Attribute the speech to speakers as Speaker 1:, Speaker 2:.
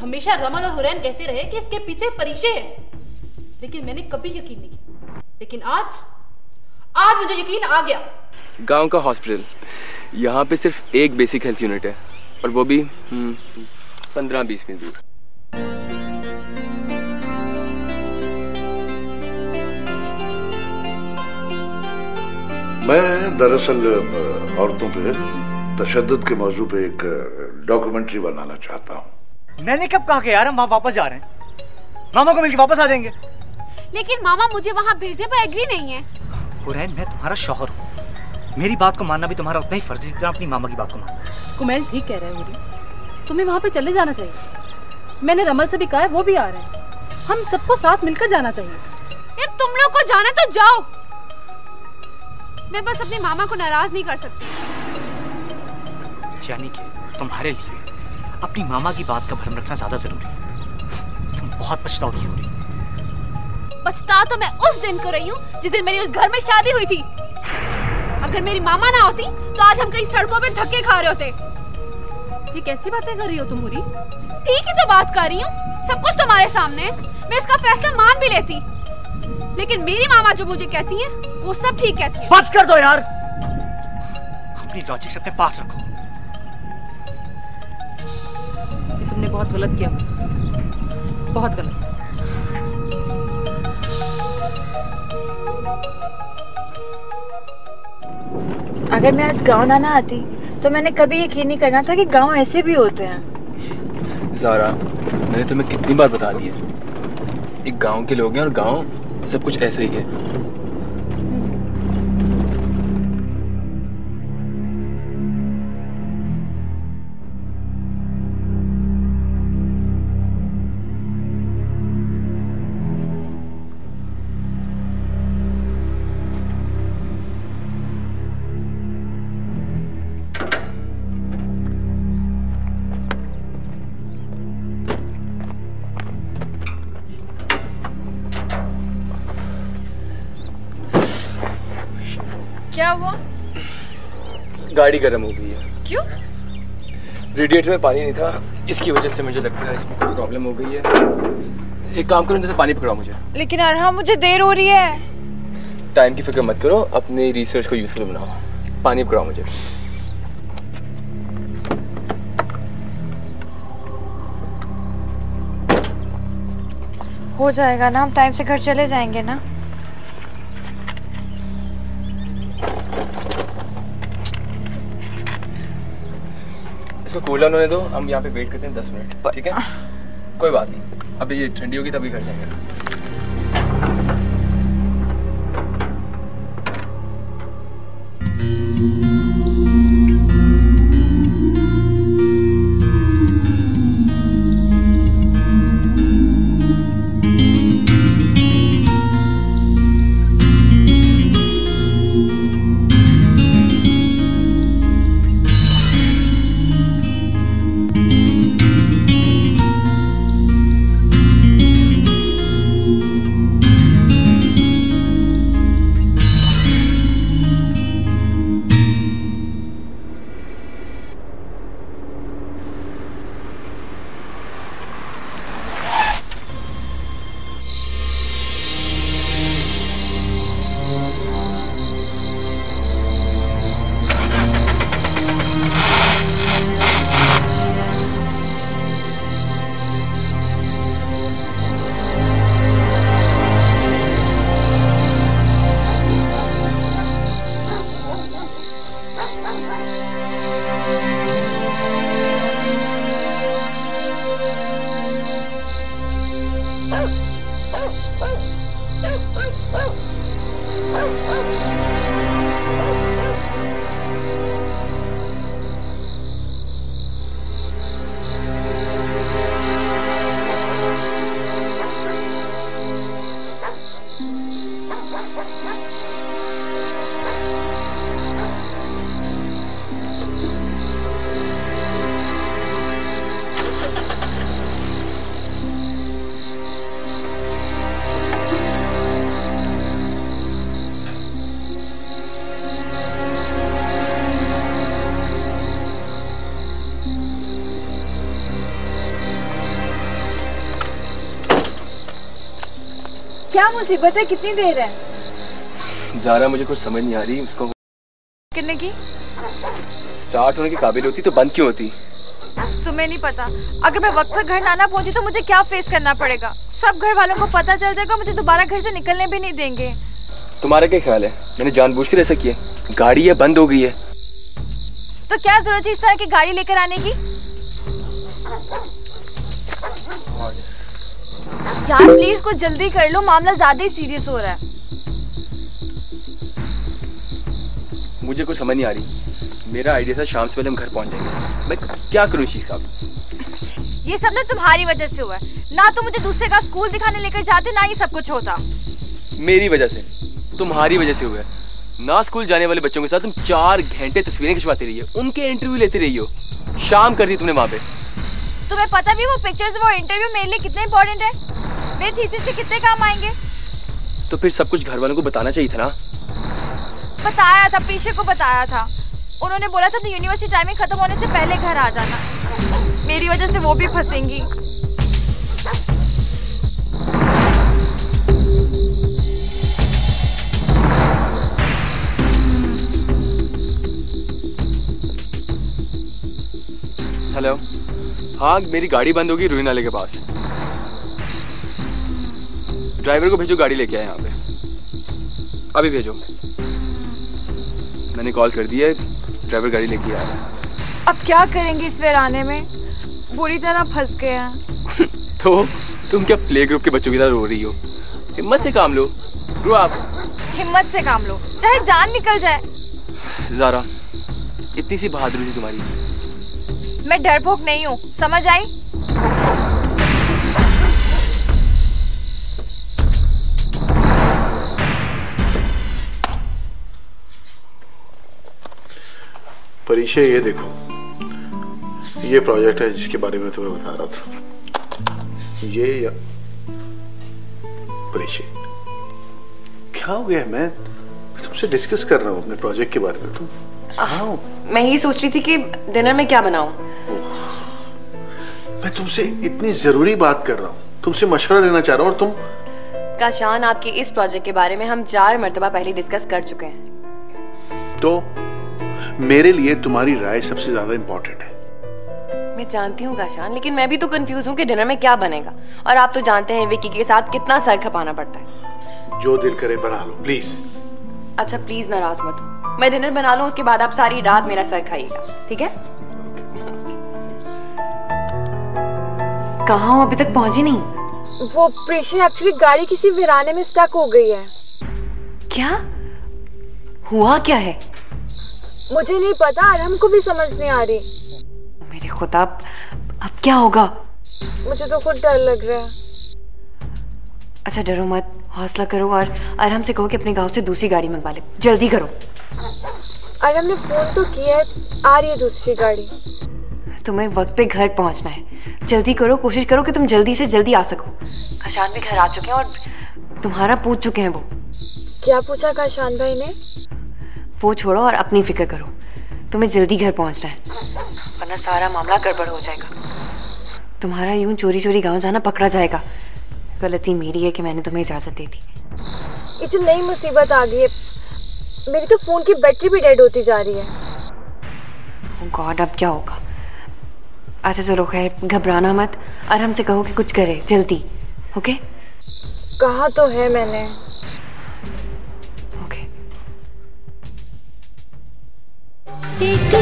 Speaker 1: हमेशा रमन और हुरैन कहते रहे कि इसके पीछे परिचय है, लेकिन मैंने कभी यकीन नहीं किया। लेकिन आज मुझे यकीन आ गया।
Speaker 2: गांव का हॉस्पिटल, यहाँ पे सिर्फ एक बेसिक हेल्थ यूनिट है, और वो भी 15-20 मिनट दूर।
Speaker 3: मैं दरअसल औरतों पे तशद्दुद के मौजू पे एक डॉक्यूमेंट्री बनाना चाहता हूँ।
Speaker 4: मैंने कब कहा कि यार हम वहाँ वापस जा रहे हैं, मामा को मिलके वापस आ जाएंगे।
Speaker 5: लेकिन मामा मुझे वहाँ भेजने पर एग्री नहीं है।
Speaker 4: हुरैन, मैं तुम्हारा शौहर हूँ, मेरी बात को मानना भी तुम्हारा उतना ही फर्ज है जितना अपनी मामा की बात को मानना।
Speaker 1: कुमैल ठीक कह रहा है हुरी, तुम्हें वहाँ पे चले जाना चाहिए। मैंने रमल से भी कहा है, वो भी आ रहे हैं। हम सबको साथ मिलकर जाना चाहिए।
Speaker 5: यार तुम लोग को जाना तो जाओ, मैं बस अपने मामा को नाराज नहीं कर सकती।
Speaker 4: यानी कि तुम्हारे लिए अपनी मामा की बात का भरम रखना ज्यादा जरूरी है। तुम बहुत पछताओगी हो रही।
Speaker 5: पछता तो मैं उस दिन को रही हूँ जिस दिन मेरी उस घर में शादी हुई थी। अगर मेरी मामा ना होती तो आज हम कई सड़कों पे धक्के खा रहे होते।
Speaker 1: ये कैसी बातें कर रही हो तुम हुरी?
Speaker 5: ठीक ही तो बात कर रही हूँ, सब कुछ तुम्हारे सामने। मैं इसका फैसला मान भी लेती, लेकिन मेरी मामा जो मुझे कहती है वो सब ठीक कहती है।
Speaker 4: बस कर दो यार, अपनी लॉजिक अपने पास रखो।
Speaker 1: ये तुमने बहुत गलत किया, बहुत गलत।
Speaker 6: अगर मैं आज गांव ना आती तो मैंने कभी यकीन नहीं करना था कि गांव ऐसे भी होते हैं।
Speaker 2: ज़ारा, मैंने तुम्हें कितनी बार बता दिया, एक गांव के लोग हैं और गांव सब कुछ ऐसे ही है।
Speaker 6: क्या हुआ?
Speaker 2: गाड़ी गर्म हो गई है।
Speaker 6: क्यों?
Speaker 2: रेडिएटर में पानी नहीं था, इसकी वजह से मुझे लगता है इसमें कोई प्रॉब्लम हो गई है। एक काम करो, जैसे पानी पकड़ाओ मुझे।
Speaker 6: लेकिन अरहा, मुझे देर हो रही है।
Speaker 2: टाइम की फिक्र मत करो, अपनी रिसर्च को यूजफुल बनाओ। पानी पकड़ाओ मुझे।
Speaker 6: हो जाएगा ना, हम टाइम से घर चले जाएंगे ना।
Speaker 2: इसको कूल डाउन होने दो, हम यहाँ पे वेट करते हैं 10 मिनट, ठीक है? कोई बात नहीं, अब ये ठंडी होगी तभी घर जाएंगे।
Speaker 6: क्या मुसीबत है? कितनी देर है?
Speaker 2: ज़ारा मुझे कुछ समझ नहीं आ रही, उसको
Speaker 6: करने की
Speaker 2: स्टार्ट होने के काबिल होती तो बंद क्यों होती?
Speaker 6: तुम्हें नहीं पता, अगर मैं वक्त पर घर ना पहुंची तो मुझे क्या फेस करना पड़ेगा। सब घर वालों को पता चल जाएगा, मुझे दोबारा घर से निकलने भी नहीं देंगे।
Speaker 2: तुम्हारा क्या ख्याल है? मैंने जानबूझकर ऐसा किया? गाड़ी है बंद हो गई है।
Speaker 6: तो क्या जरूरत थी इस तरह की गाड़ी लेकर आने की? यार प्लीज कुछ जल्दी कर लो, मामला ज्यादा ही सीरियस हो रहा है।
Speaker 2: मुझे कुछ समझ नहीं आ रही। मेरा आइडिया था शाम से पहले हम घर पहुंच जाएंगे। मैं क्या करूं शीख साहब?
Speaker 6: ये सब ना तुम्हारी वजह से हुआ है। ना तो मुझे दूसरे का स्कूल दिखाने लेकर जाते, ना ये सब कुछ होता।
Speaker 2: मेरी वजह से, तुम्हारी वजह से हुआ है। ना स्कूल जाने वाले बच्चों के साथ तुम 4 घंटे तस्वीरें खिंचवाती रही हो, उनके इंटरव्यू लेती रही हो। शाम कर दी तुमने वहां पे।
Speaker 6: तुम्हें पता भी वो पिक्चर्स और इंटरव्यू मेरे लिए कितने इंपॉर्टेंट है? मेरे थीसिस के कितने काम आएंगे?
Speaker 2: तो फिर सब कुछ घर वालों को बताना चाहिए था ना।
Speaker 6: बताया था, प्रीशा को बताया था। उन्होंने बोला था तो यूनिवर्सिटी टाइमिंग खत्म होने से पहले घर आ जाना। मेरी वजह से वो भी फंसेंगी।
Speaker 2: हेलो, हाँ मेरी गाड़ी बंद होगी रूही नाले के पास। ड्राइवर को भेजो, गाड़ी लेके आए यहाँ पे। अभी भेजो। मैंने कॉल कर दी है, ड्राइवर गाड़ी लेके आ रहा है।
Speaker 6: अब क्या करेंगे इस वीराने में? बुरी तरह फंस गए हैं।
Speaker 2: तो तुम क्या प्ले ग्रुप के बच्चों की तरह रो रही हो? हिम्मत से काम लो। रो आप।
Speaker 6: हिम्मत से काम लो, चाहे जान निकल जाए।
Speaker 2: ज़ारा, इतनी सी बहादुरी थी तुम्हारी।
Speaker 6: मैं डरपोक नहीं हूँ, समझ आई?
Speaker 3: परीक्षा, ये देखो, ये प्रोजेक्ट है जिसके बारे में तुम्हें बता रहा था। ये परीक्षा, क्या हो गया? मैं तुमसे डिस्कस कर रहा हूँ अपने प्रोजेक्ट के बारे में। तुम कहाँ हो?
Speaker 7: मैं ये सोच रही थी कि डिनर में क्या बनाऊं।
Speaker 3: मैं तुमसे इतनी जरूरी बात कर रहा हूँ, तुमसे मशवरा लेना चाह रहा हूँ और तुम।
Speaker 7: काशान, आपके इस प्रोजेक्ट के बारे में हम 4 मर्तबा पहले डिस्कस कर चुके हैं।
Speaker 3: तो मेरे लिए तुम्हारी राय सबसे ज्यादा इंपॉर्टेंट है।
Speaker 7: मैं जानती हूँ काशान, लेकिन मैं भी तो कंफ्यूज हूँ कि डिनर में क्या बनेगा। और आप तो जानते हैं विकी के साथ कितना सर खपाना पड़ता है।
Speaker 3: जो दिल करे बना लो प्लीज।
Speaker 7: अच्छा प्लीज नाराज मत हो, मैं डिनर बना लूँ, उसके बाद आप सारी रात मेरा सर खाइएगा, ठीक है? कहाँ हो? अभी तक पहुंची नहीं?
Speaker 6: वो प्रीशा एक्चुअली गाड़ी किसी वीराने में स्टक हो गई है।
Speaker 7: क्या हुआ? क्या है?
Speaker 6: मुझे नहीं पता और हमको भी समझ नहीं आ रही।
Speaker 7: मेरे खुदा, अब क्या होगा?
Speaker 6: मुझे तो खुद डर लग रहा है।
Speaker 7: अच्छा डरो मत, हौसला करो और आराम से कहो कि अपने गांव से दूसरी गाड़ी मंगवा ले। जल्दी करो।
Speaker 6: और हमने फोन तो किया है, आ रही है दूसरी गाड़ी।
Speaker 7: तुम्हें वक्त पे घर पहुंचना है, जल्दी करो, कोशिश करो कि तुम जल्दी से जल्दी आ सको। काशान भी घर आ चुके हैं और तुम्हारा पूछ चुके हैं वो।
Speaker 6: क्या पूछा काशान भाई ने?
Speaker 7: वो छोड़ो और अपनी फिक्र करो, तुम्हें जल्दी घर पहुंचना है, वरना सारा मामला गड़बड़ हो जाएगा। तुम्हारा यूं चोरी चोरी गांव जाना पकड़ा जाएगा। गलती मेरी है कि मैंने तुम्हें इजाजत दे दी।
Speaker 6: ये जो नई मुसीबत आ गई है, मेरी तो फोन की बैटरी भी डेड होती जा रही है।
Speaker 7: ओह गॉड, अब क्या होगा? अच्छा चलो खैर, घबराना मत, आराम से कहो कि कुछ करे जल्दी। ओके?
Speaker 6: कहा तो है मैंने।
Speaker 7: ओके।
Speaker 8: एक